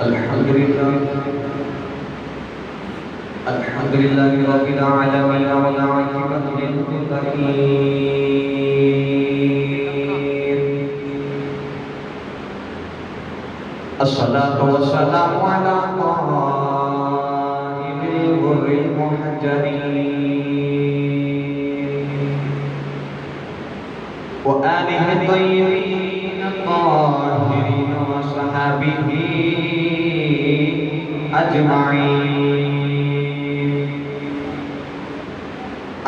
الحمد لله رب العالمين والعاقبة للمتقين. الصلاة والسلام على قائد الغر المحجلين وآله الطيبين الطاهرين وصحابه أجمعين.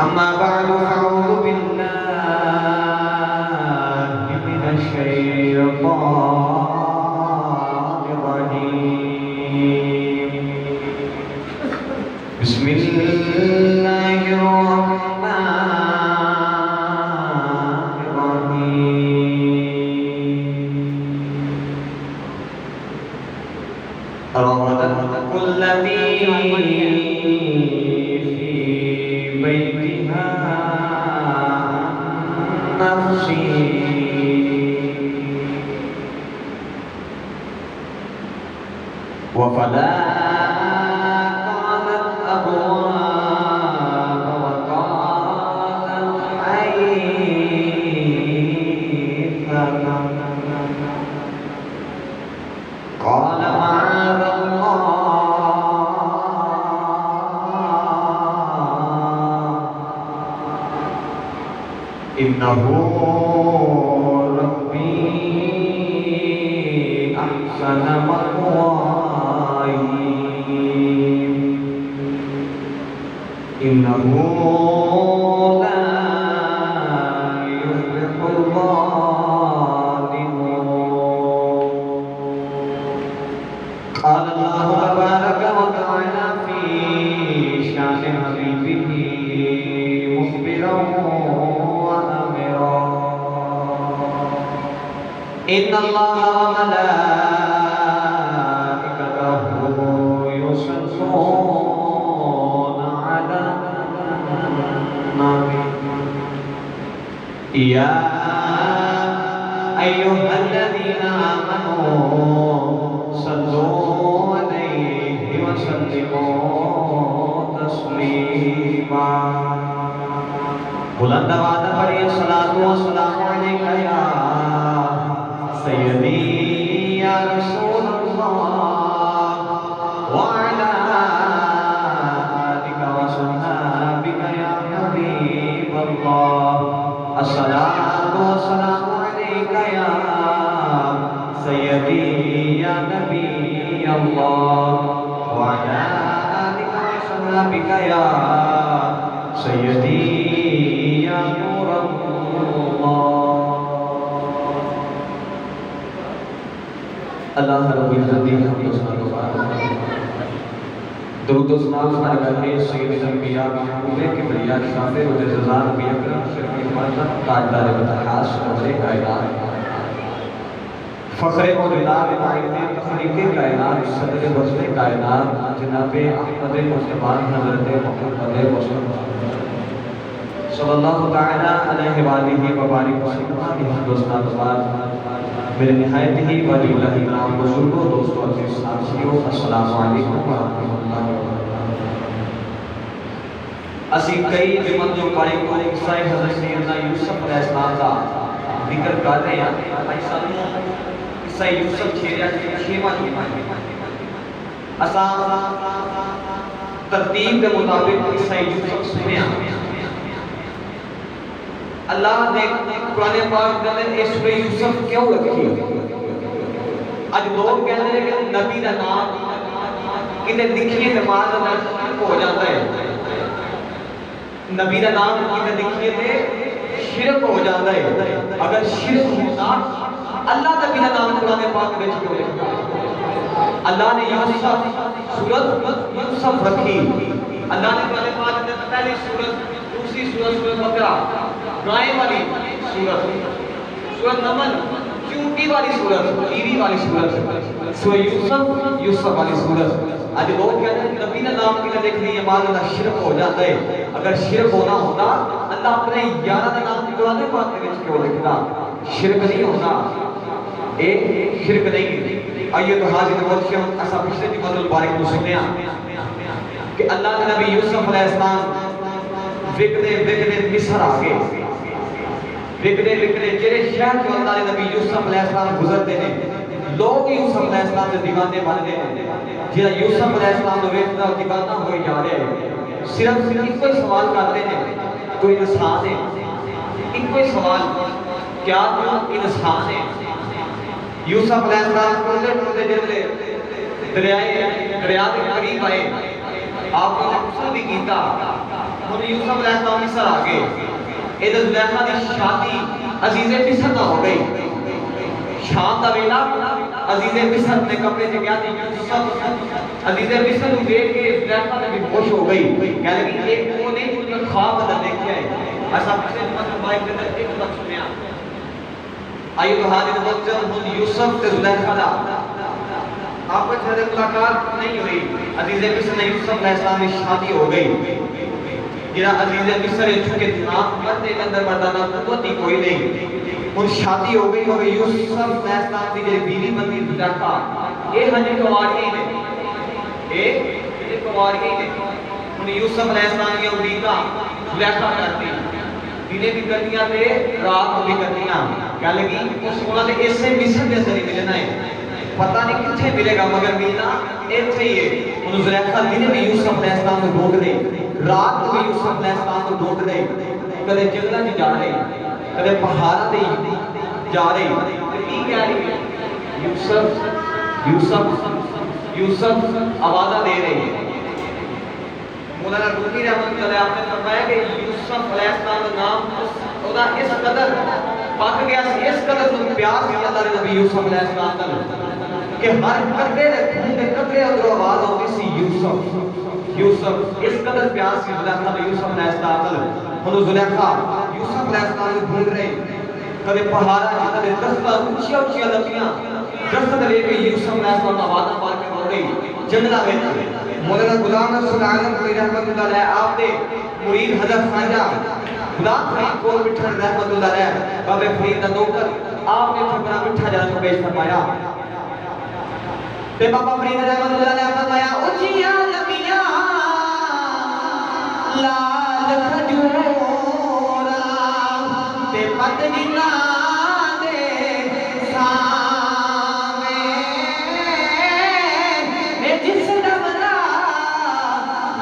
أما بعد فأعوذ بالله من الشيطان الرجيم. بسم الله الرحمن الرحيم. رغدت التي في بيتها نفسي وفلا قالت أبواب وقالت حيثنا قال معاذ الله إنه ربي أحسن مثواي إنه لا يفلح الظالمون. قال الله تبارك وتعالى في شان حبيبه مخبرا وأمرا إن الله وملائكته يصلون على النبي يا أيها الذين آمنوا صلوا عليه وسلموا تسليما. بلند آواز پڑھیے صلاۃ و سلام علیک یا سیدی یا رسول اللہ وعلی آلک و صحابک یا حبیب اللہ. الصلاۃ و سلام علیک یا سیدی یا نبی اللہ وعلی آلک و صحابک یا سیدی یا نور اللہ رب العزت کی حمد و ثنا و درود و سلام ہمارے بھائی سید الانبیاء محبوب کبریا شافع و جزا نبی اکرم شرف مرتبہ تاجدار بطحاس صدر کائنات فخر و رضا معید تخلیق کائنات صدر وصف کائنات جناب احمد مصطفیٰ حضرت محمد مصطفیٰ صلی اللہ تعالیٰ علیہ وآلہ وبارک وسلم کی حمد و ثنا و میرے نہایت ہی ولی اللہ کرام بزرگوں دوستوں عزیز ساتھیوں السلام علیکم ورحمۃ اللہ وبرکاتہ. اسی کئی جمعہ جو پڑھی کو قصہ حضرت سیدنا یوسف علیہ السلام کا ذکر کر رہے ہیں. قصہ یوسف چھیڑیا چھیواں جمعہ اساں ترتیب کے مطابق قصہ یوسف سنیا. اللہ نے قرآن پاک کے اندر یہ سورہ یوسف کیوں رکھی؟ اج لوگ کہتے ہیں کہ نبی کا نام کتے لکھیے تے بعد شرک ہو جاتا ہے. نبی کا نام کتے لکھیے تے شرک ہو جاتا ہے. اگر شرک ہوتا اللہ نبی کا نام قرآن پاک میں کیوں لکھا؟ اللہ نے یوسف سورۃ یوسف رکھی. اللہ نے قرآن پاک میں پہلی سورت دوسری سورت بقرہ گائے والی سورت نمل چونٹی والی سورت ٹیوی والی سورت سورہ یوسف والی سورت. آج لوگ کہتے ہیں نبی نے نام کی لکھ لی ہے بعد اللہ شرک ہو جاتا ہے. اگر شرک ہونا ہوتا اللہ اپنے 11 کا نام قرآن پاک میں کیوں لکھتا؟ شرک نہیں ہوتا. ایک شرک نہیں آئیے تو حاضر موجود ایسا پچھلے کی مدل بارک کو سنیا کہ اللہ کے نبی یوسف علیہ السلام وکڑے مصر آگے وکڑے جیرے شہر جو اللہ کے نبی یوسف علیہ السلام گزر دینے لوگ یوسف علیہ السلام سے دیوانے بننے جیرا یوسف علیہ السلام نے ویکھنا دیوانہ ہوئی جا رہے ہیں صرف ایک کوئی سوال کرتے ہیں کوئی انسان ہے ایک کوئی سوال کیا تو انسان ہے یوسف علیہ السلام ٹوٹے جلے دریا کے قریب آئے آپ کو غسل بھی کیتا انہوں یوسف علیہ السلام مصر آگے ادھر زلیخا دی شادی عزیز مصر نہ ہو گئی شام دا ویلا عزیز مصر نے کپڑے سے کیا دی یوسف عزیز مصر کو دیکھ کے زلیخا نے بھی خوش ہو گئی کہنے لگی ایک وہ نہیں جو خواب اندر دیکھے آئے ایسا پچھلے مطلب بائک کے اندر ایک لفظ سنیا آئیے تو حاضر موجود ہوں یوسف تے زلیخا دا آپ کو چھڑے ملاقات نہیں ہوئی عزیز مصر نے یوسف علیہ السلام کی شادی ہو گئی جنہا عزیز مصر ہے چونکہ نام مردے کے اندر مردانہ قوت ہی کوئی نہیں ان شادی ہو گئی یوسف علیہ السلام کی جو بیوی بندی زلیخا یہ ہنجے کواریاں ہی نے یہ کواریاں ہی نے ان یوسف علیہ السلام کی امریکہ زلیخا کرتی دینے بھی کرنیاں تھے رات بھی کرنیاں کیا لگی اس مولا نے ایسے مصر کے ذریعے ملنا ہے پتہ نہیں کتھے ملے گا مگر ملنا ایتھے ہی ہے ان زلیخا دینے بھی یوسف علیہ السلام کو ڈھونڈ دے رات بھی یوسف علیہ السلام کو ڈھونڈ دے کدے جنگلہ جی جا رہے کدے پہاڑ دے جا رہے کی کہہ رہی ہے یوسف یوسف یوسف آوازہ دے رہے ہیں مولانا رومی رحمت اللہ آپ نے فرمایا کہ یوسف علیہ السلام کا نام خدا اس قدر پاک گیا اس قدر ان پیار سے اللہ نے نبی یوسف علیہ السلام کا کہ ہر قطرے نے قطرے اور آواز ہوتی سی یوسف یوسف اس قدر پیار سے زلیخا نے یوسف علیہ السلام کا ہنو زلیخا یوسف علیہ السلام کو ڈھونڈ رہے کبھی پہاڑا جی کبھی دستہ اونچیا اونچیا لکیاں دستہ لے کے یوسف علیہ السلام کا وعدہ پار کے ہو گئی جنگلہ میں مولانا غلام رسول عالم کوئی رحمت اللہ علیہ آپ نے مرید حضرت خواجہ غلام فرید کول بٹھن رحمت اللہ علیہ بابے فرید دا نوکر آپ نے چھپنا بٹھا جانا کو پیش فرمایا تے بابا فرید رحمت اللہ علیہ فرمایا اچھیاں لمیاں لال کھجورا تے پتنینا دے سامے اے جس نمرا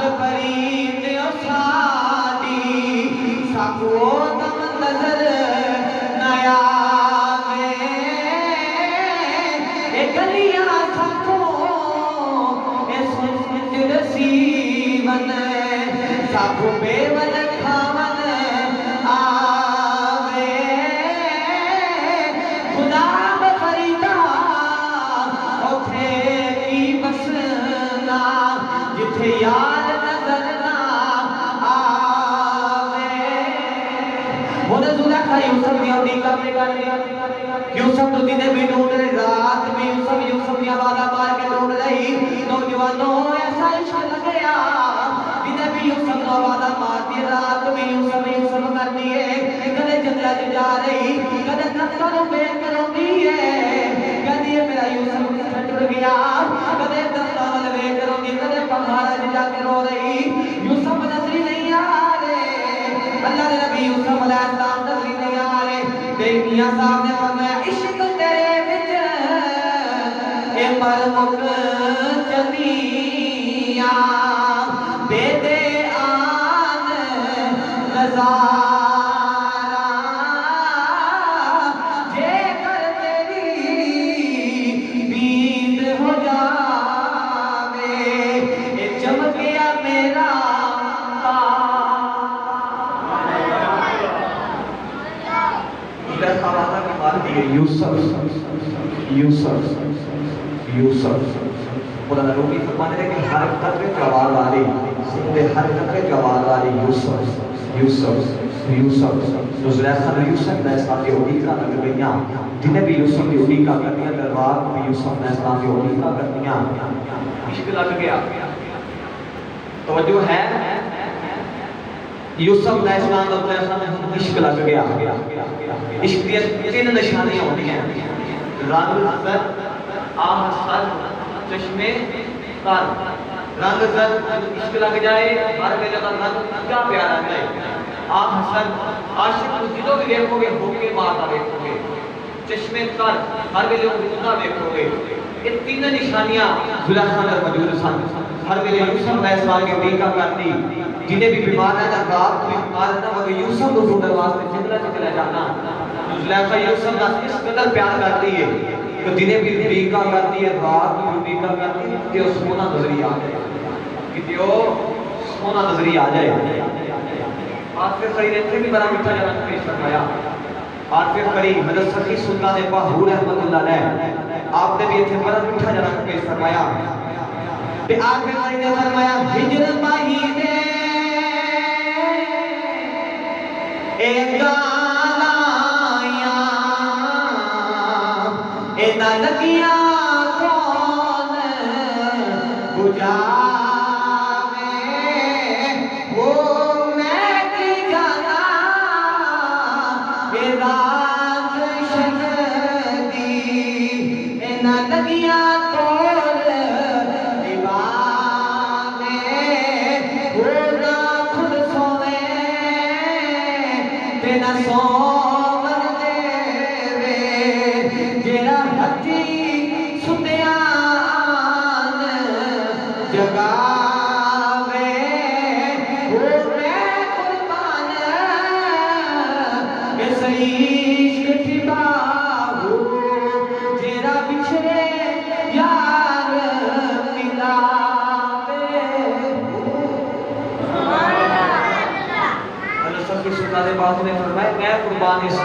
لپرید او ساڑی ساکو دم نظر نیا ساکھو بے ون کھاون آوے خدا بفریدہ اتھے کی بسنا جتھے یار نظر نہ آوے ہونے زلیخا یوسف نے اپنی کپڑے کر لیا یوسف تو دینے بھی ڈھونڈ رہے رات میں یوسف نے آوازہ مار کے ڈھونڈ رہی نوجوانوں ایسا عشق لگیا دینے بھی یوسف نے آوازہ مار دی رات میں یوسف کر دیئے کدے جنگلہ جا رہی کدے دستہ نو بے کروں دیئے کدے میرا یوسف کسا ٹر گیا کدے دستہ نو بے کروں دی کدے پہاڑا جا کے رو رہی یوسف نظری نہیں آرے اللہ نے نبی یوسف علیہ السلام نظری نہیں آرے دیکھنیاں صاحب نے فرمایا عشق تیرے وچ اے مرمک چنیاں بے دے آن نظارہ جے کر تیری بید ہو جاوے اے چمک گیا میرا یوسف مولانا رومی فرمانے لگے کہ ہر قطرے کی آواز آ رہی ہر قطرے کی آواز آ رہی یوسف زلیخا نے یوسف علیہ السلام کی حقیقہ کر گئیاں جنہیں بھی یوسف کی حقیقہ کرنیاں دربار بھی یوسف علیہ السلام کی حقیقہ کرنیاں عشق لگ گیا توجہ ہے یوسف علیہ السلام عشق لگ گیا عشق کی تین نشانیاں ہوتی ہیں رنگ آہ سر چشمے تر رنگ زر عشق لگ جائے ہر ویلے کا رنگ کیا پیارا جائے آہ سر عاشق کو جدوں بھی دیکھو گے ہو کے ماتا دیکھو گے چشمے تر ہر ویلے اوندا دیکھو گے یہ تین نشانیاں زلیخا اندر موجود سن ہر ویلے یوسف علیہ السلام کے بیکا کرتی جنہیں بھی بیمار ہے نہ رات بھی بیمار ہے مگر یوسف کو ڈھونڈنے واسطے جنگل چلا جانا زلیخا یوسف کا اس قدر پیار کرتی ہے کہ جنہیں بھی بیکا کرتی ہے رات بھی بیکا کرتی ہے کہ وہ سونا نظری آ جائے کہ وہ سونا نظری آ جائے آصف خرید اتنے بھی بڑا میٹھا جانا پیش فرمایا آصف خرید حضرت سخی سلطان باہور احمد اللہ علیہ آپ نے بھی اتنے بڑا میٹھا جانا پیش فرمایا کہ آصف خرید نے فرمایا ہجر مہینے اے گالیاں اے نلکیاں کون بجھا نے فرمایا میں قربان اس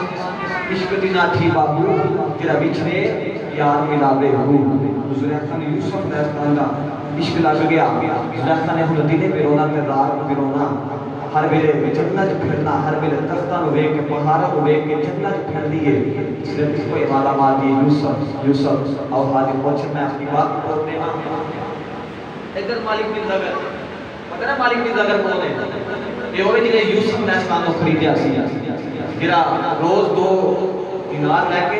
عشق دی ناٹھی بابو جڑا بچھڑے یار ملاوے ہو زلیخا نے یوسف علیہ السلام دا عشق لگ گیا زلیخا نے ہن دنے پہ رونا تے رات پہ رونا ہر ویلے جنت پھرنا ہر ویلے تختاں نو ویکھ کے پہاڑاں نو ویکھ کے جنت پھردی ہے صرف اس کو امالا مار دی یوسف او حاضر پوچھ میں اپنی بات بولنے ہاں ادھر مالک بن زگر پتہ نا مالک بن زگر کون ہے یہ ہوئے جنہیں یوسف علیہ السلام کو خریدیا سی جرا روز دو دینار لے کے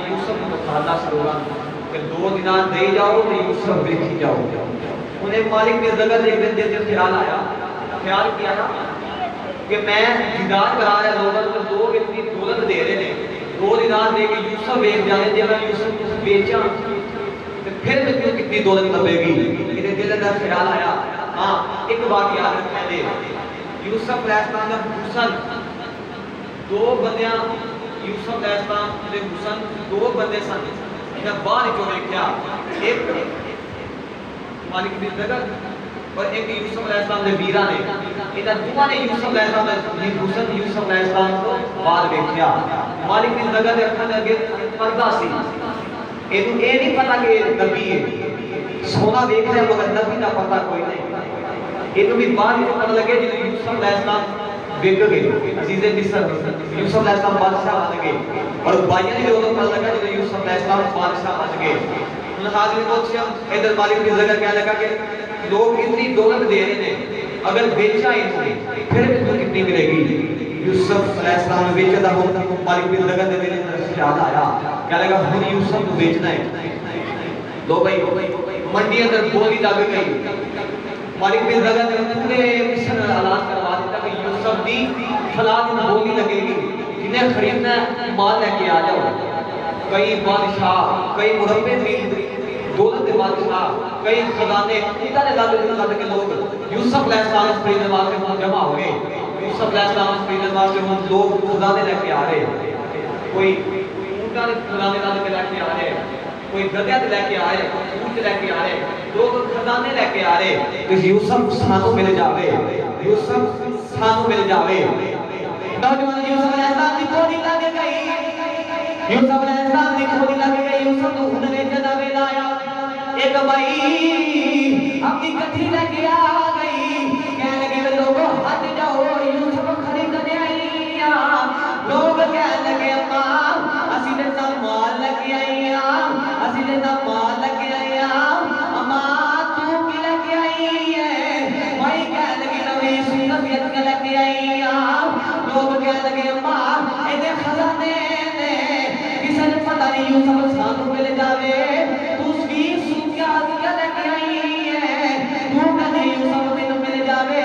یوسف کو کھانا سروگا کہ 2 دینار دے جاؤ تو یوسف بیکھی جاؤ انہیں مالک نے زگر ایک دن دے خیال آیا خیال کیا نا کہ میں دیدار کرا رہا لوگوں کو 2 اتنی دولت دے رہے ہیں 2 دینار دے کے یوسف بیچ جانے دے اگر یوسف کو بیچا تو پھر میں کتنی دولت لبے گی انہیں دل اندر خیال آیا ہاں ایک بات یاد رکھنے دے یوسف علیہ السلام کا حسن 2 بندیاں یوسف علیہ السلام کے حسن 2 بندے سن انہیں باہر جو دیکھا ایک مالک بن زگر اور ایک یوسف علیہ السلام نے بیرہ نے انہیں دعا نے یوسف علیہ السلام نے حسن یوسف علیہ السلام کو باہر دیکھا مالک بن زگر نے رکھا لگے پردہ سی انہیں یہ نہیں پتا کہ نبی ہے سونا دیکھ رہے مگر نبی نہ پتا کوئی نہیں یہ تو بھی بعد یہ پتہ لگے جو یوسف علیہ السلام بیک گئے عزیز مصر یوسف علیہ السلام بادشاہ بن گئے اور بھائیوں نے وہ پتہ لگا جو یوسف علیہ السلام بادشاہ بن گئے انہوں حاضر پہنچے ادھر مالک کی جگہ کہنے لگا کہ لوگ اتنی دولت دے رہے ہیں اگر بیچا انہیں پھر بھی تو کتنی ملے گی یوسف علیہ السلام نے بیچا تھا مالک کی جگہ دے دے یاد آیا کہنے لگا ہم یوسف کو بیچنا ہے لو بھائی منڈی اندر بولی لگ گئی مالک بن زگر نے پورے مصر اعلان کروا دیتا کہ یوسف دی فلاں دن بولی لگے گی جنہیں خریدنا مال لے کے آ جاؤ کئی بادشاہ کئی مربے مل دولت بادشاہ کئی خزانے اتنے لگ کے لوگ یوسف علیہ السلام خریدنے واسطے جمع ہو گئے یوسف علیہ السلام خریدنے واسطے لوگ خزانے لے کے آ رہے کوئی اونٹاں دے خزانے لے کے آ رہے کوئی گدھے لے کے آ رہے اونٹ لے کے آ رہے لوگ خزانے لے کے آ رہے کہ یوسف سانو مل جاوے یوسف سانو مل جاوے نوجوان یوسف علیہ السلام دی کھوڑی لگ گئی یوسف علیہ السلام دی کھوڑی لگ گئی یوسف کو خود نے جدا ویلا آیا ایک بھائی اپنی کٹھی لے کے آ گئی کہنے لگے لوگوں ہٹ جاؤ یوسف خریدنے آئی لوگ کہنے لگے اماں اسی نے مال لے کے آئی اسی نے مال لے کے آئی اماں تو کی لے کے آئی ہے بھائی کہنے لگے نوی سنت کے لے کے آئی لوگ کہنے لگے اماں ایدے خزانے نے کسی نے پتہ نے یوسف سانو مل جاوے تو سی سوکیا دیا لے کے آئی ہے تو کہنے یوسف مینوں مل جاوے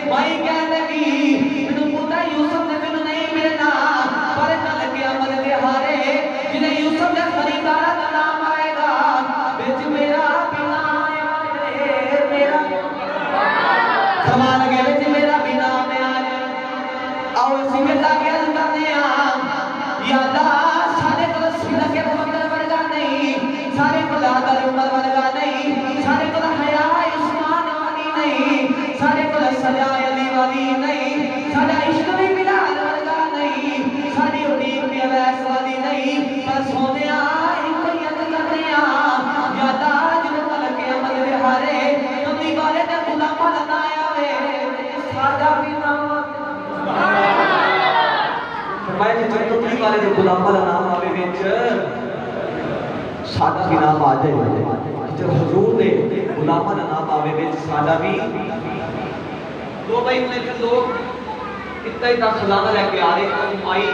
مائی کہہ لگی مینوں پتا یوسف نے مینوں نہیں ملنا پر چل قیامت دے ہارے جنہیں یوسف دے خریدار دا نام آئے گا بچ میرا بنا میرا سمان گئے بچ میرا بنا میں آ جائے آؤ اسی میں لاکے کرنے یا اللہ سارے کو سیدھا کے بکر ورگا نہیں سارے کو لادر عمر ورگا نہیں سارے کو حیاء عثمان والی نہیں سارے کو سجا علی والی نہیں سارا عشق بھی بلال ورگا نہیں ساری اڑیق بھی عویس والی نہیں پر سونے آئی کوئی عد کرنے یا اللہ جنہوں کا لگے عمل بہارے تمہیں بارے دے خدا پالنا آیا وے سادہ بھی نام فرمایا کہ جب تمہیں بارے دے خدا پالنا نام آوے ویچ سادہ بھی نام آ جائے جب حضور دے خدا پالنا نام آوے ویچ سادہ بھی دو بھائی انہیں کہ لوگ اتنا خزانہ لے کے آ رہے کہ مائی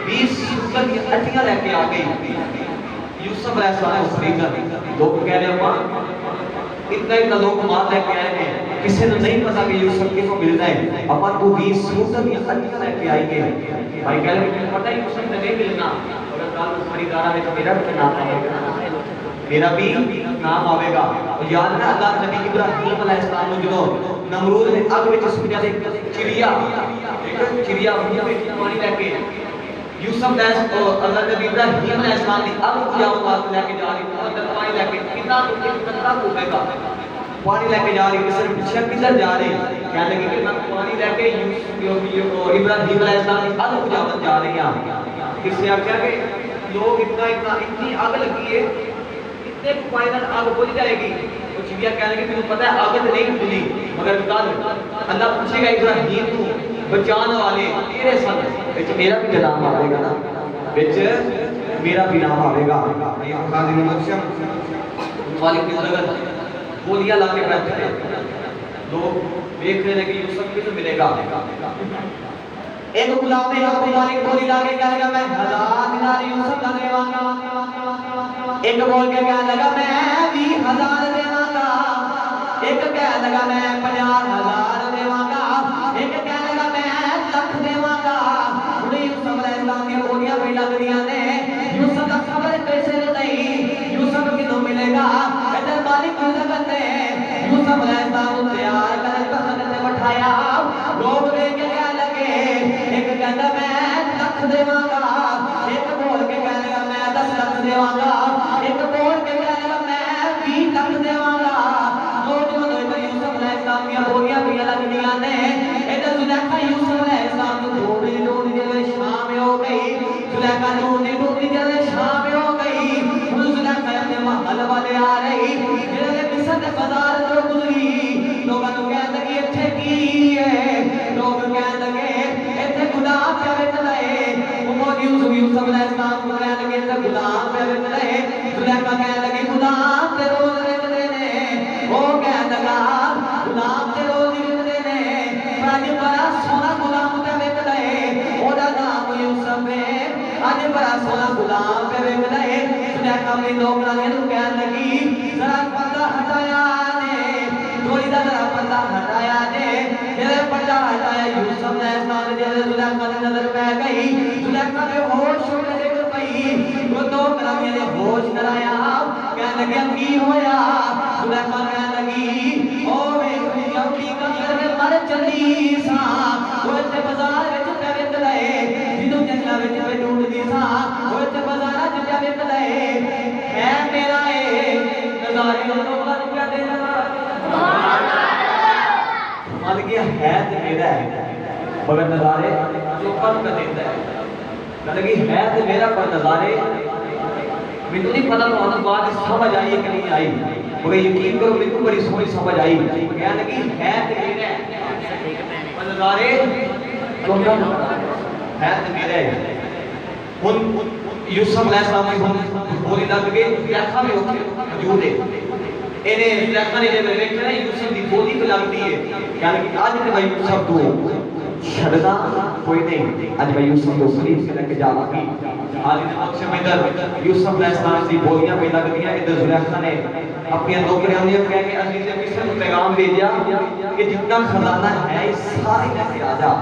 20 شکر کی اٹھیاں لے کے آ گئی یوسف علیہ السلام خریدا لوگ کہہ رہے ہیں اتنا لوگ مال لے کے آئے ہیں کسی نے نہیں پتا کہ یوسف کی کو ملنا ہے اپا تو 20 شکر کی اٹھیاں لے کے آئی گئے بھائی کہہ رہے ہیں پتہ ہے یوسف نے نہیں ملنا اگر کال خریدارہ ہے تو میرا بھی نام آئے گا میرا بھی نام آئے گا اور یاد ہے اللہ نبی ابراہیم علیہ السلام نے جنہوں نمرود نے آگ میں جس میں چڑیا پانی لے کے یوسف اللہ نبی ابراہیم علیہ السلام نے آگ کو جاؤں بات لے کے جا رہی اندر پانی لے کے کتنا ہوگے گا پانی لے کے جا رہی کسی نے پچھے کدھر جا رہی کہنے لگے کہ میں پانی لے کے ابراہیم علیہ السلام نے آگ کو جاؤں جا رہی ہیں کس نے کیا کہ لوگ اتنی آگ لگی ہے اتنے پائنل آگ بھول جائے گی تو چڑیا کہنے لگے تمہیں پتہ ہے آگ نہیں بھولی مگر کل اللہ پوچھے گا ابراہیم کو بچانے والے تیرے سن بچ میرا بھی نام آئے گا نا بچ میرا بھی نام آئے گا یہ خاضر مقشم مالک کی ضرورت گولیاں لا کے بیٹھے ہیں لوگ دیکھ رہے ہیں کہ یوسف بھی تو ملے گا ایک غلام ہے آپ مالک گولی لا کے کہے گا میں 1000 دینار یوسف کا دیواں گا ایک بول کے کہنے لگا میں 20000 دیواں گا ایک کہنے لگا میں 50000 دیواں گا ایک کہنے لگا میں 1,00,000 دیواں گا یوسف علیہ السلام کی گولیاں بھی لگ رہی ہیں یوسف کا خبر کیسے نہیں یوسف کدوں ملے گا ادھر مالک کی ضرورت ہے یوسف علیہ السلام تیار کر پسند سے بٹھایا لوگ دیکھ کے کہنے لگے ایک کہتا میں 1,00,000 دیواں گا ایک بول کے کہنے لگا میں 10,00,000 دیواں گا ایک بول کے کہنے لگا میں 20,00,000 دیواں گا لوگ جو یوسف علیہ السلام کی گولیاں بھی لگ رہی ہیں ادھر زلیخا یوسف علیہ السلام کو ڈھونڈی شام ہو گئی زلیخا ڈھونڈی شام ہو گئی زلیخا اپنے محل والے آ رہی جنہیں مصر کے بازار جو گزری لوگوں کو کہنے لگی اتھے کی ہے لوگ کہنے لگے اتھے گناہ پہ وچ لئے یوسف علیہ السلام کو کہنے لگے اتھے گناہ پہ وچ لئے زلیخا کہنے لگی گناہ تے روز وچ دینے وہ کہنے لگا گناہ تے روز وچ دینے آج بڑا سونا غلام پہ وچ لئے اودا نام یوسف ہے آج بڑا سونا غلام پہ وچ لئے زلیخا اپنی نوکرانی کو کہنے لگی ذرا پردہ ہٹایا نے تھوڑی ذرا پردہ ہٹایا نے جب پردہ ہٹایا یوسف علیہ السلام نے زلیخا کی نظر پہ گئی زلیخا بے ہوش ہو کے دیکھ پئی وہ نوکرانی نے ہوش کرایا کہنے لگے اب کی ہویا زلیخا کہنے لگی او میری اپنی کمر میں مر چلی سا وہ تے بازار وچ پہ وچ لئے جدوں جنگلا وچ پہ ڈھونڈدی سا وہ تے بازار وچ پہ وچ لئے ہے میرا اے نظارے لوکاں نوں کیا دینا سبحان اللہ مان گیا ہے تے میرا ہے مگر نظارے لوکاں نوں دیتا ہے لگی ہے تے میرا پر نظارے مجھے نہیں پتا تو بات سمجھ آئی کہ نہیں آئی مگر یقین کرو مجھے بڑی سوچ سمجھ آئی کہنے لگی ہے تے میرا ہے پر نظارے لوکاں نوں ہے تے میرا ہے ہن یوسف علیہ السلام کی بولی لگ گئی زلیخا میں موجود ہے انہیں زلیخا نے جب دیکھا نا یوسف کی بولی تو لگتی ہے یعنی کہ آج کے بھائی یوسف تو چھڑنا کوئی نہیں. اج میں یوسف کو خرید کے لے کے جاواں گی. آج نے بخش میں ادھر یوسف علیہ السلام دی بولیاں پہ لگدیاں. ادھر زلیخا نے اپنی نوکریاں نے کہہ کے عزیز مصر کو پیغام بھیجا کہ جتنا خزانہ ہے سارے لے کے آ جا,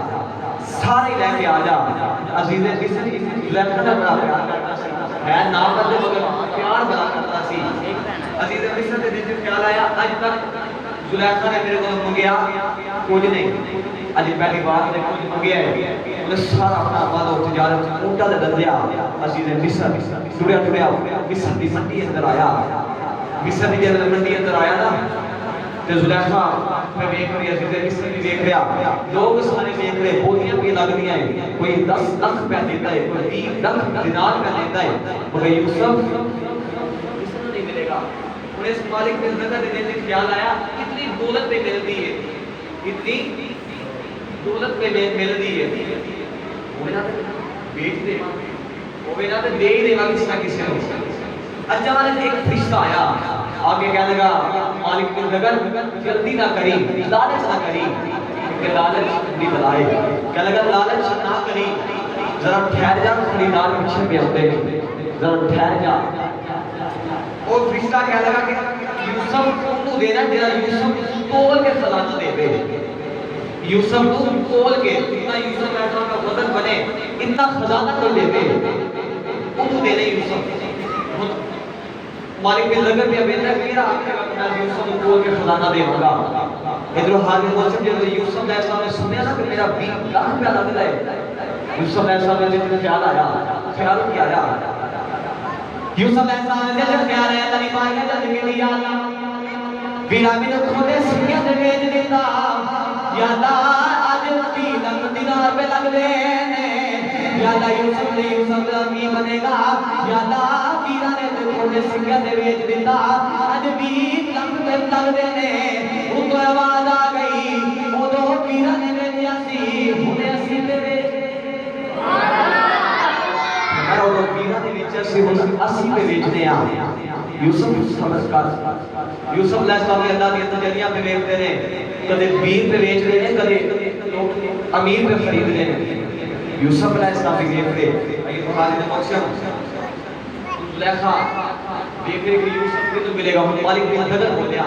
سارے لے کے آ جا. عزیز مصر زلیخا نے بڑا پیار کرتا سی, ہے نا بدلے مگر پیار بڑا کرتا سی. عزیز مصر دے دل خیال آیا اج تک زلیخا نے میرے کو منگیا کچھ نہیں. اج پہلی بار نے کچھ منگیا ہے. انہیں سارا اپنا مال و تجارت اونٹا دے دندیا. عزیز مصر ٹریا ٹریا مصر دی منڈی اندر آیا. مصر دی منڈی اندر آیا نا تے زلیخا میں ویکھ رہی عزیز مصر بھی ویکھ رہا, لوگ سارے ویکھ رہے, بولیاں بھی لگ رہی ہیں. کوئی 10 لاکھ روپیہ دیتا ہے, کوئی 20 لاکھ دینار کا دیتا ہے, مگر یوسف نہیں ملے گا. انہیں اس مالک کے نظر دینے سے خیال آیا کتنی دولت پہ ملتی ہے, کتنی دولت پہ ملتی ہے. وہ نہ بیچ دے, وہ نہ دے دے گا کسی نہ کسی کو. اچانک ایک فرشتہ آیا, آگے کہنے لگا مالک بن نگر جلدی نہ کری, لالچ نہ کری, کہ لالچ بھی بلائے. کہنے لگا لالچ نہ کری, ذرا ٹھہر جا, خریدار پیچھے پہ ہوتے ہیں, ذرا ٹھہر جا. اور فرشتہ کہنے لگا کہ یوسف کو دینا جرا یوسف تول کے خزانہ دے دے. یوسف کو تول کے اتنا یوسف ایسا کا وزن بنے اتنا خزانہ تو دے دے, انہوں دے دے یوسف. مالک بن نگر نے بیٹا میرا میں یوسف کو تول کے خزانہ دے گا. ادھر حال میں موسم جب یوسف علیہ السلام نے سنیا نا کہ میرا 20 لاکھ روپیہ لگ رہا ہے, یوسف علیہ السلام نے جب خیال آیا, خیال کیا آیا یوسف علیہ السلام نے جب خیال آیا تنی مایا جب کے لیا بینا میں کھولے سکے دے بیچ دیتا, یا اللہ آج 20 لاکھ دینار پہ لگ دے, یا اللہ یوسف نے یوسف امی بنے گا, یا اللہ بینا نے کھولے سکے دے بیچ دیتا, آج 20 لاکھ پہ لگ دے نے. وہ تو آواز آ گئی, وہ تو بینا نے بیچیا سی, انہیں 80 پہ بیچ اور وہ بینا نے بیچیا سی, انہیں 80 پہ بیچنے آ. یوسف سمجھ کر یوسف علیہ السلام نے اللہ کی تجلیاں پہ بیچتے ہیں, کدے 20 پہ بیچ رہے ہیں, کدے امیر پہ خرید رہے ہیں. یوسف علیہ السلام بھی دیکھ رہے, یہ بخاری نے مقصد زلیخا دیکھ رہے کہ یوسف کو تو ملے گا. مالک بن نگر بولیا,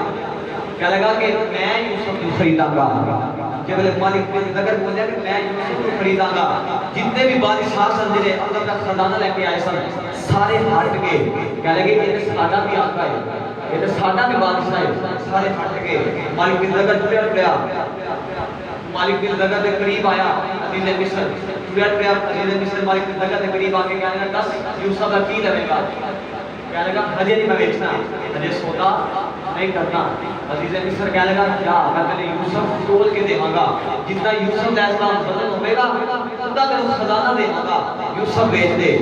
کہنے لگا کہ میں یوسف کو خریداں گا. کہ بلے مالک بن نگر بولیا کہ میں یوسف کو خریداں گا. جتنے بھی بادشاہ سن جنہیں اپنا خزانہ لے کے آئے سن سارے ہٹ گئے. کہنے لگے کہ یہ سادہ بھی آقا ہے, یہ سادہ بھی بادشاہ ہے, سارے ہٹ گئے. مالک بن نگر ٹریا ٹریا مالک بن نگر کے قریب آیا. عزیز مصر ٹریا ٹریا عزیز مصر مالک بن نگر کے قریب آ کے کہنے لگا 10 یوسف کا کی لگے گا. کہنے لگا ہجے نہیں میں بیچنا, ہجے سودا نہیں کرنا. عزیز مصر کہنے لگا کیا میں تیرے یوسف تول کے دے گا, جتنا یوسف علیہ السلام بدن ہوئے گا اتنا تیرے خزانہ دے گا, یوسف بیچ دے.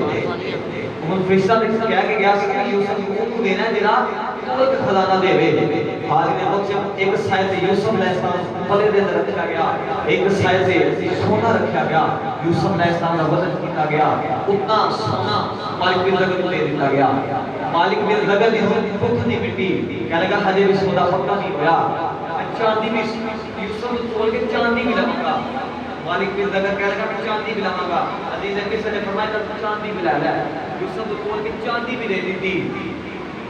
ان فرشتہ نے کہہ کے گیا کہ یوسف کو دینا ہے جناب تول کے خزانہ دے وے. حاضر نے وقت ایک سائے یوسف علیہ السلام پلے دے رکھا گیا, ایک سائے سے سونا رکھا گیا. یوسف علیہ السلام کا وزن کیتا گیا, اتنا سونا مالک بن نگر کو دے دیتا گیا. مالک بن نگر نے بھوک نہیں مٹی, کہنے لگا ہجے بھی سودا پکا نہیں ہوا, چاندی بھی یوسف کو تول کے چاندی بھی لگا گا. مالک بن نگر کہنے لگا کہ چاندی بھی لگا گا. عزیز مصر نے فرمایا کہ چاندی بھی لے لے. یوسف کو تول کے چاندی بھی دے دی تھی.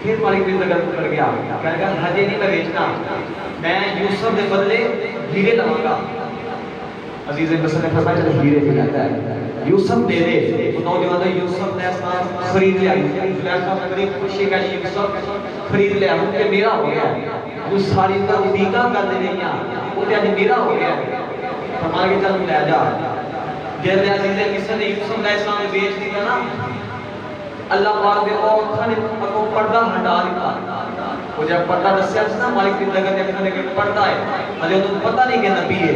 پھر مالک بن نگر کو کر گیا, کہنے لگا ہجے نہیں میں بیچنا, میں یوسف کے بدلے ہیرے لواں گا. عزیز مصر نے فرمایا کہ ہیرے بھی لاتا ہے, یوسف دے دے. نوجوان یوسف علیہ السلام خرید لیا. زلیخا نے بڑی خوشی کا یوسف خرید لیا, کہ میرا ہو گیا. وہ ساری طرح دیکھا کر دے گیا, وہ تے اج میرا ہو گیا. فرمایا کہ چل لے جا. جب عزیز مصر نے یوسف علیہ السلام نے بیچ دیا نا, اللہ پاک دے اوکھا نے کو پردہ ہٹا دیتا. وہ جب پردہ دسیا نا مالک بن نگر نے کہنے کہ پردہ ہے, ہجے تو پتہ نہیں کہ نبی ہے.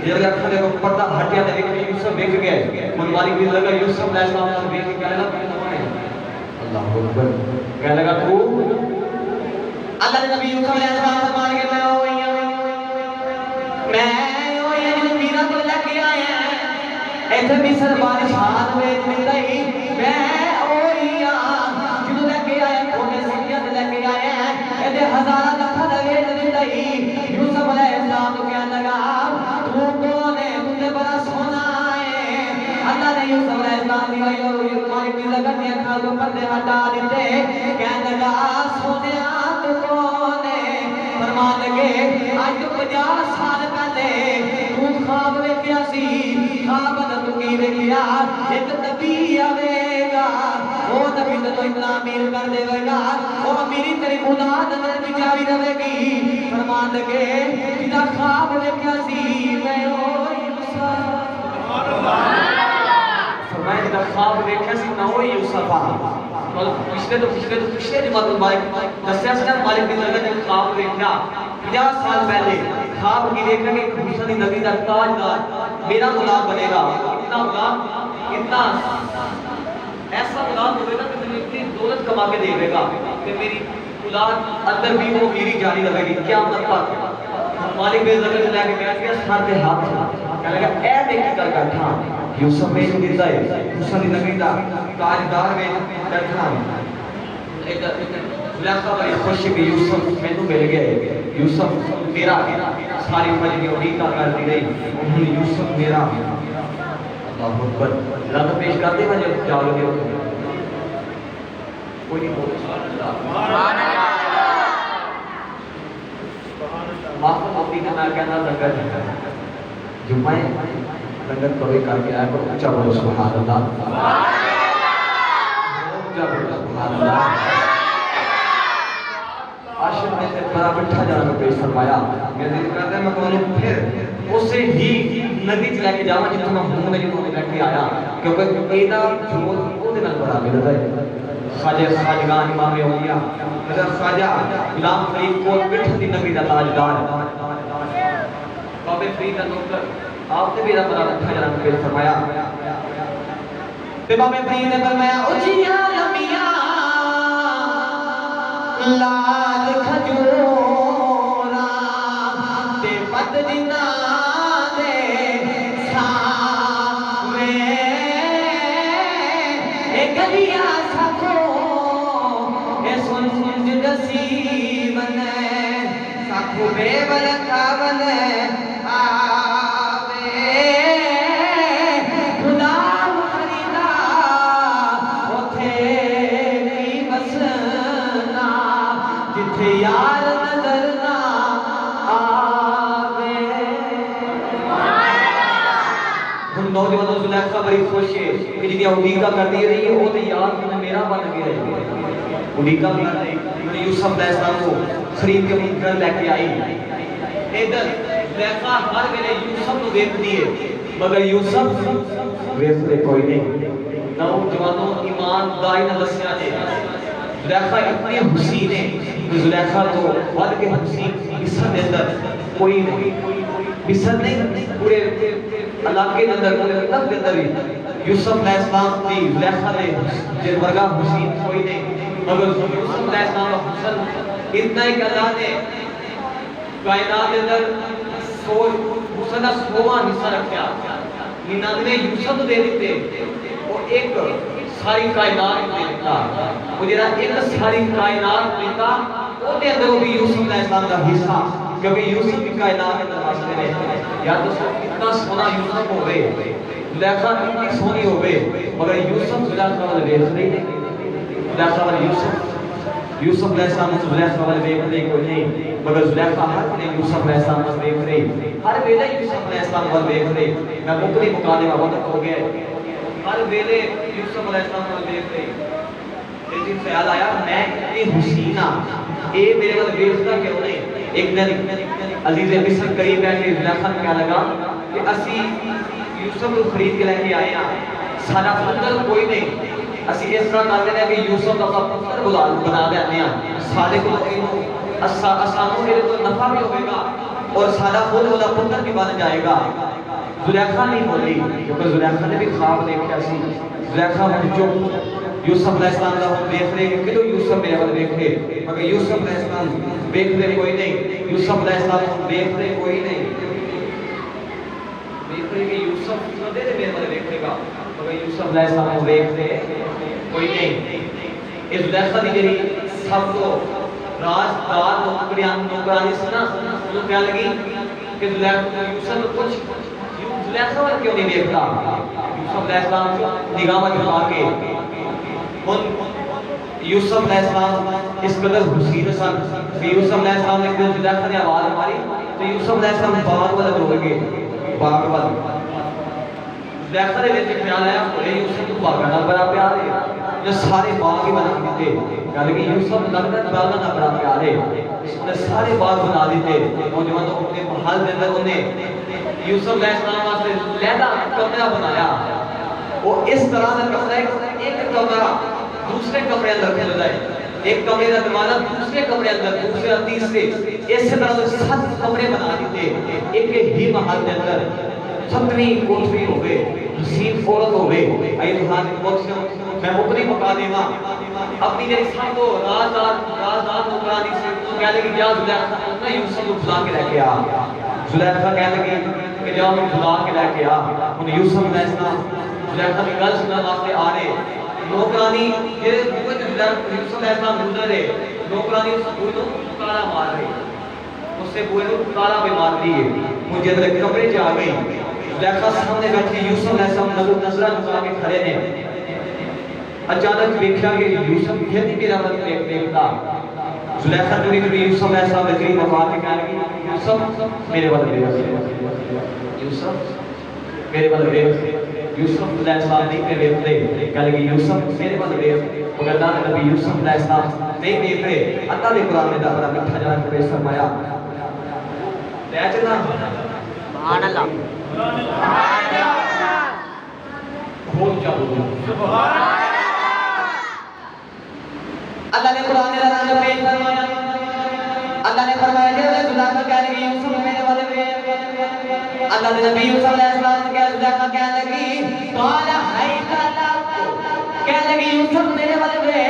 جب اکھنے کو پردہ ہٹیا تے دیکھ یوسف دیکھ گئے. من مالک بن نگر یوسف علیہ السلام سے دیکھ کے کہنے لگا کون ہے, اللہ اکبر. کہنے لگا تو اللہ نے نبی یوسف علیہ السلام سے مان کے میں ہوئی جو میرا تو لے کے آیا ہے ایتھے مصر بادشاہ میں نہیں, میں ہوئی جو لے کے آیا کھونے سکیت لے کے آیا ہے, ایتھے ہزارہ لکھا لگے نہیں. یوسف علیہ السلام تو کہنے لگا تو کون ہے, تجھے بڑا مالک کی لگن نے اکھاں تو پردے ہٹا دیتے کہنے لگا سونیا تو کون ہے فرمان لگے آج تو 50 سال پہلے تو خواب ویکھیا سی خواب دا تو کی ویکھیا ایک نبی آوے گا وہ نبی تو اتنا امیر کر دے گا وہ امیری تیری اولاد اندر بھی جاری رہے گی فرمان لگے جدا خواب ویکھیا سی میں فرمایا جدا خواب ویکھیا سی نہ ہوئی یوسف پچھلے جماعت مبارک دسیا سی نا مالک دی درگاہ جب خواب ویکھیا 50 سال پہلے خواب کی دیکھا کہ حسن نبی دا تاجدار میرا غلام بنے گا اتنا غلام اتنا ایسا غلام ہوگا کہ مجھے اتنی دولت کما کے دے گا کہ میری اولاد اندر بھی وہ میری جاری رہے گی کیا مطلب مالک بے زبر سے لے کے بیٹھ گیا سر کے ہاتھ چلا کہنے لگا اے دیکھ کر بیٹھا یوسف میں دیتا ہے حسن نبی دا تاجدار میں بیٹھا زلیخا بڑی خوشی کہ یوسف میں تو مل گئے یوسف میرا ساری فجر امریکہ کر دی رہی یوسف میرا اللہ اکبر ذرا پیش کرتے ہیں جب جاؤ گے کوئی نہیں بول سبحان اللہ محفل اپنی کا نہ کہنا لنگر جمعہ لنگر کروئی کر کے آئے پر اچھا بولو سبحان اللہ اچھا بولو سبحان اللہ عاشق نے سے بڑا بٹھا جانا کو پیش فرمایا میں دل کرتا ہے میں کہوں پھر اسے ہی ندی چلے کے جاؤں جتنا میں ہوں میں جتنا لے کے آیا کیونکہ اینا جھوٹ وہ دینا بڑا میرا ہے خواجہ خواجگان امام اولیاء حضرت خواجہ غلام فرید کو بٹھ دی نبی دا تاجدار بابے فرید دا نوکر آپ نے میرا بڑا بٹھا جانا کو پیش فرمایا بابے فرید نے فرمایا اجیا لمیاں لال کھجورا تے پت جنا دے سامنے اے گلیا سکھو اے سنج دسی بنے سکھو بے بلکا بنے آوے خدا مخریدہ ہوتے نہیں بسنا جتھے یار نظر نہ آوے ہم نوجوانوں زلیخا بڑی خوش ہے کہ جنہیں اڈیقہ کر دی رہی ہے وہ تو یار میں میرا بن گیا ہے اڈیقہ کر دی یوسف علیہ السلام کو خرید کے اپنے گھر لے کے آئی ادھر زلیخا ہر ویلے یوسف کو دیکھتی ہے مگر یوسف ویسے کوئی نہیں نوجوانوں ایمان دائی نہ دسیا دے زلیخا اتنی حسین ہے کہ زلیخا تو ود کے حسین بسر دے اندر کوئی نہیں بسر نہیں پورے علاقے کے اندر پورے ملک کے اندر یوسف علیہ السلام کی زلیخا دے جن ورگا حسین کوئی نہیں مگر یوسف علیہ السلام کا حسن اتنا ہی کہ اللہ نے کائنات کے اندر حسن کا 100واں حصہ رکھا 99 یوسف دے دیتے اور ایک ساری کائنات میں دیتا وہ جڑا ایک ساری کائنات دیتا وہ دے اندر بھی یوسف علیہ السلام کا حصہ کیونکہ یوسف کی کائنات کے اندر واسطے نے یا تو اتنا سونا یوسف ہوئے زلیخا اتنی سونی ہوئے مگر یوسف زلیخا والے دیکھ نہیں زلیخا والے یوسف علیہ السلام کو زلیخا والے دیکھ نہیں کوئی نہیں مگر زلیخا ہر نے یوسف علیہ السلام کو دیکھ رہی ہر ویلے یوسف علیہ السلام کو دیکھ رہی میں مکلی مقادمہ وقت ہو گیا ہر ویلے یوسف علیہ السلام کو دیکھ رہی ایک دن خیال آیا میں اتنی حسین ہاں اے میرے وقت دیکھتا کیوں نہیں ایک دن عزیز مصر قریب ہے کہ زلیخا نے کیا لگا کہ اسی یوسف کو خرید کے لے کے آئے ہیں سارا پتر کوئی نہیں اسی اس طرح کرتے ہیں کہ یوسف کا پتر بنا دیتے ہیں سارے کو اسانوں کے لیے تو نفع بھی ہوئے گا اور سارا خود والا پتر بھی بن جائے گا زلیخا نہیں بولی کیونکہ زلیخا نے بھی خواب دیکھا سی زلیخا نے جو یوسف علیہ السلام کا ہم دیکھ رہے ہیں کہ یوسف میرے والے دیکھ رہے مگر یوسف علیہ السلام دیکھ رہے کوئی نہیں یوسف علیہ السلام دیکھ رہے کوئی نہیں دیکھ رہے کہ یوسف میرے والے دیکھ رہے گا مگر یوسف علیہ السلام کو دیکھ رہے کوئی نہیں اس زلیخا دی جڑی سب کو رازدار نوکرانی سے نا انہوں کیا لگی کہ یوسف کچھ زلیخا والے کیوں نہیں دیکھتا یوسف علیہ السلام نگاہ جھکا کے ان یوسف علیہ السلام اس قدر حسین سن کہ یوسف علیہ السلام نے ایک زلیخا نے آواز ماری تو یوسف علیہ السلام باغ والا دوڑ گئے باغ والا زلیخا نے وچ خیال آیا کہ یوسف تو باغ نال بڑا پیار ہے جو سارے باغ ہی بنا دیتے گل کہ یوسف لگتا باغ نال بڑا پیار ہے اس نے سارے باغ بنا دیتے نوجوان تو اپنے محل دے اندر انہیں یوسف علیہ السلام واسطے لہدا کمرہ بنایا وہ اس طرح کا کمرہ ہے ایک کمرہ دوسرے کمرے اندر کھل جائے ایک کمرے کا دروازہ دوسرے کمرے اندر دوسرے تیسرے اس طرح سے 7 کمرے بنا دیتے ایک ہی محل کے اندر 7ویں کوٹھری ہوئے حسین عورت ہوئے اے سبحان اللہ میں مکری مکا دیواں اپنی جڑی سب تو رازدار نوکرانی سے تو کہہ لگی جا زلیخا نہ یوسف کو بلا کے لے کے آ زلیخا کہہ لگی کہ جاؤ میں بلا کے لے کے آ ان یوسف علیہ السلام زلیخا کی گل سننے واسطے آ رہے نوکرانی یہ یوسف علیہ السلام گزر رہے نوکرانی اس بوئے کو تالا مار رہے اس سے بوئے کو تالا بھی مار دیئے مجھے اندر کمرے جا گئی زلیخا سامنے بیٹھے یوسف علیہ السلام نظرہ نظرہ کے کھڑے نے اچانک دیکھا کہ یوسف یہ نہیں میرا مت دیکھتا زلیخا جڑی یوسف علیہ السلام کے قریب آ کے کہنے لگی یوسف میرے والے یوسف میرے والے یوسف علیہ السلام نہیں میرے دیکھتے کہنے لگی یوسف میرے والے مگر اللہ نبی یوسف علیہ السلام نہیں دیکھتے اللہ نے قرآن میں بڑا میٹھا جان پیش فرمایا لے چلا سبحان اللہ بہت چاہو سبحان اللہ نے قرآن میں پیش فرمایا اللہ نے فرمایا کہ زلیخا کہنے لگی یوسف میرے والے اللہ نے نبی یوسف علیہ السلام نے زلیخا کہنے لگی قال حیت لک کہنے لگی یوسف میرے والے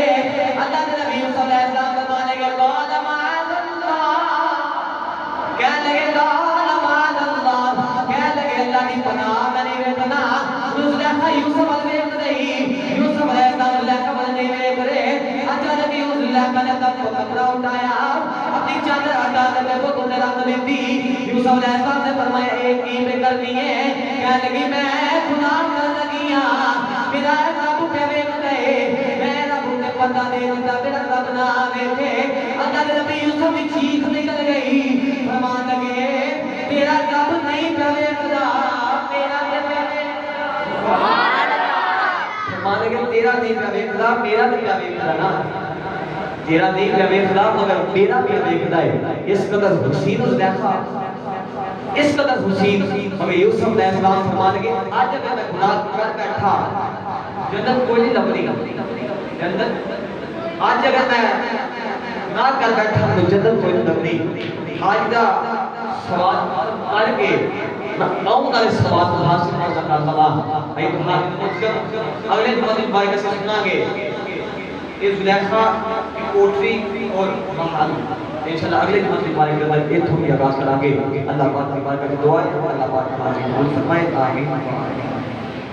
اللہ نے نبی یوسف علیہ السلام فرمانے کے قال معاذ اللہ کہنے لگے قال معاذ اللہ کہنے لگے اللہ کی پناہ میں نہیں پناہ زلیخا یوسف علیہ السلام زلیخا بننے میں کرے اچانک زلیخا نے اپنا کپڑا اٹھایا اپنی چادر ہٹا کے وہ تو رکھ لیتی یوسف علیہ السلام نے فرمایا ایک ہی میں کرنی ہے کہنے لگی میں گناہ کر لگی ہاں میرا رب پہ ویکھ دے میں رب نے پتہ دے دیتا میرا رب نہ دیکھے اللہ نے نبی یوسف کی چیخ نکل گئی فرمان لگے تیرا رب نہیں پہ ویکھدا میرا فرمان لگے تیرا نہیں پہ ویکھدا میرا بھی پہ ویکھدا نا تیرا نہیں پہ ویکھدا مگر میرا بھی ویکھدا ہے اس قدر حسین زلیخا اس قدر حسین مگر یوسف علیہ السلام فرمان لگے آج اگر میں گناہ کر بیٹھا جنت کوئی نہیں لبنی جنت آج اگر میں گناہ کر بیٹھا تو جنت کوئی نہیں لبنی آج دا سوال کر کے میں آؤں گا اس سوال کو حاصل کر سکتا اللہ اے تمہاری اگلے جمعہ بارے کا سنا گے یہ زلیخا کی کوٹری اور محل انشاءاللہ اگلے جمعہ کی بارے کے اندر ایک تھوڑی آغاز کریں گے اللہ پاک کی بارکت دعا ہے اللہ پاک ہماری قبول فرمائے آمین